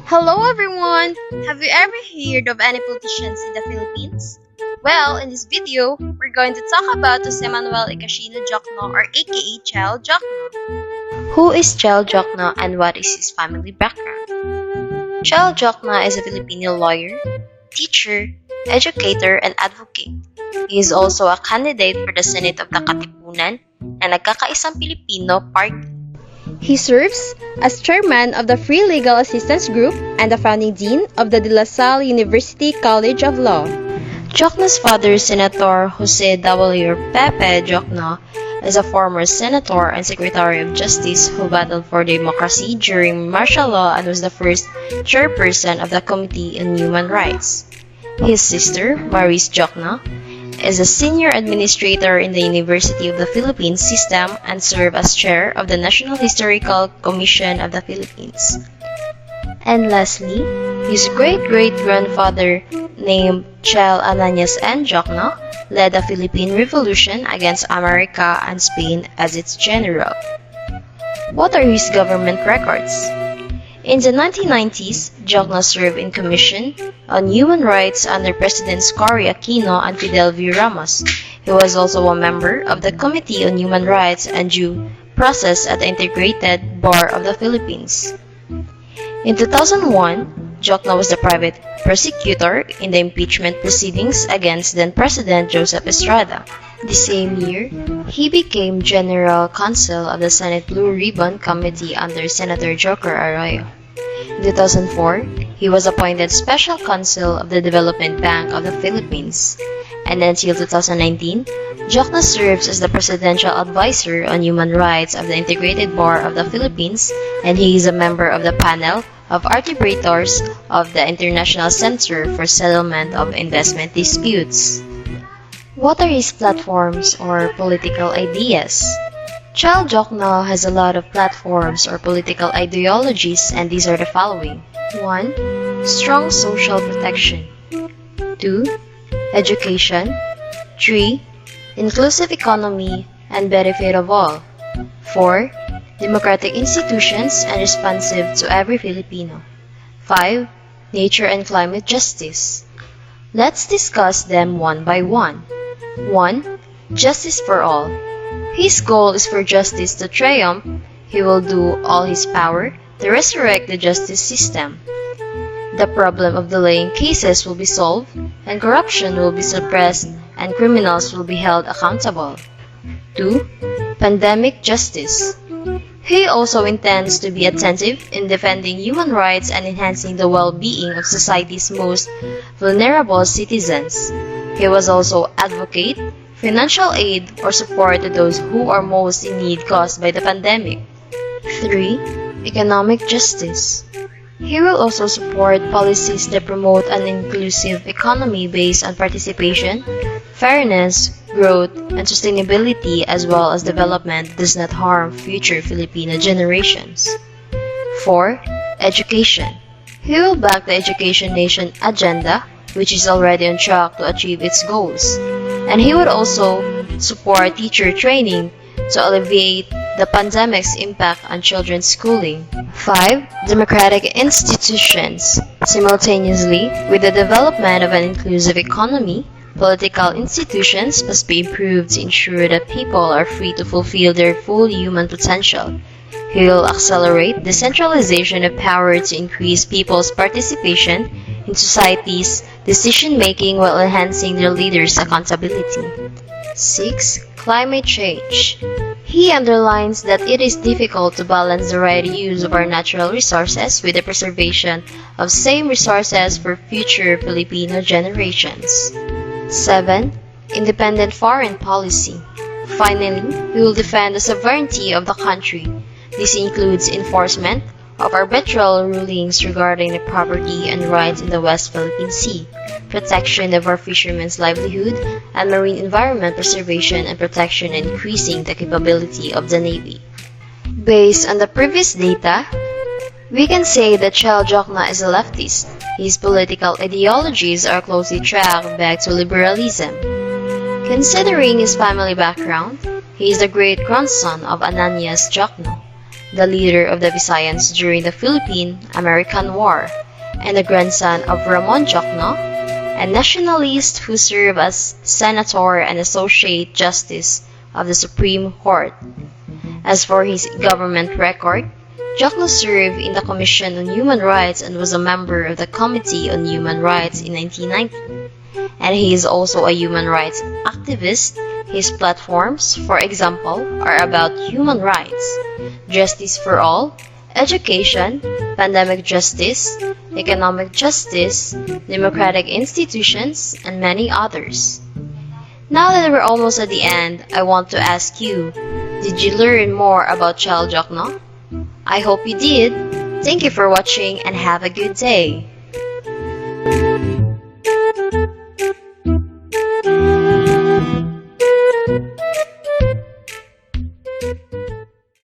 Hello everyone! Have you ever heard of any politicians in the Philippines? Well, in this video, we're going to talk about Jose Manuel Icasino Jokno or aka Chel Jokno. Who is Chel Jokno and what is his family background? Chel Jokno is a Filipino lawyer, teacher, educator, and advocate. He is also a candidate for the Senate of the Katipunan na Nagkakaisang Pilipino Party. He serves as chairman of the Free Legal Assistance Group and the founding dean of the De La Salle University College of Law. Jokno's father, Senator Jose W. Pepe Jokno, is a former senator and secretary of justice who battled for democracy during martial law and was the first chairperson of the Committee on Human Rights. His sister, Maris Jokno, is a senior administrator in the University of the Philippines system and served as chair of the National Historical Commission of the Philippines. And lastly, his great-great-grandfather, named Chel Ananias N. Jokno, led the Philippine Revolution against America and Spain as its general. What are his government records? In the 1990s, Jokno served in Commission on Human Rights under Presidents Cory Aquino and Fidel V. Ramos. He was also a member of the Committee on Human Rights and Due Process at the Integrated Bar of the Philippines. In 2001, Jokno was the private prosecutor in the impeachment proceedings against then-President Joseph Estrada. The same year, he became General Counsel of the Senate Blue Ribbon Committee under Senator Joker Arroyo. In 2004, he was appointed Special Counsel of the Development Bank of the Philippines. And until 2019, Jokno serves as the Presidential Advisor on Human Rights of the Integrated Bar of the Philippines, and he is a member of the panel of arbitrators of the International Center for Settlement of Investment Disputes. What are his platforms or political ideas? Chel Jokno has a lot of platforms or political ideologies, and these are the following. 1. Strong social protection. 2. Education. 3. Inclusive economy and benefit of all. 4. Democratic institutions and responsive to every Filipino. 5. Nature and climate justice. Let's discuss them one by one. 1. Justice for all. His goal is for justice to triumph. He will do all his power to resurrect the justice system. The problem of delaying cases will be solved, and corruption will be suppressed, and criminals will be held accountable. 2. Pandemic justice. He also intends to be attentive in defending human rights and enhancing the well-being of society's most vulnerable citizens. He was also advocate financial aid or support to those who are most in need caused by the pandemic. 3. Economic justice. He will also support policies that promote an inclusive economy based on participation, fairness, growth, and sustainability, as well as development that does not harm future Filipino generations. 4. Education. He will back the Education Nation agenda, which is already on track to achieve its goals. And he would also support teacher training to alleviate the pandemic's impact on children's schooling. 5. Democratic institutions. Simultaneously with the development of an inclusive economy, political institutions must be improved to ensure that people are free to fulfill their full human potential. He will accelerate decentralization of power to increase people's participation in society's decision-making while enhancing their leaders' accountability. 6. Climate change. He underlines that it is difficult to balance the right use of our natural resources with the preservation of same resources for future Filipino generations. 7. Independent foreign policy. Finally, we will defend the sovereignty of the country. This includes enforcement of arbitral rulings regarding the property and rights in the West Philippine Sea, protection of our fishermen's livelihood, and marine environment preservation and protection, and increasing the capability of the Navy. Based on the previous data, we can say that Chel Jokno is a leftist. His political ideologies are closely tracked back to liberalism. Considering his family background, he is the great-grandson of Ananias Jokno. the leader of the Visayans during the Philippine-American War, and the grandson of Ramon Jokno, a nationalist who served as senator and associate justice of the Supreme Court. As for his government record, Jokno served in the Commission on Human Rights and was a member of the Committee on Human Rights in 1990. And he is also a human rights activist. His platforms, for example, are about human rights, justice for all, education, pandemic justice, economic justice, democratic institutions, and many others. Now that we're almost at the end, I want to ask you, did you learn more about Child Jokno? I hope you did. Thank you for watching and have a good day.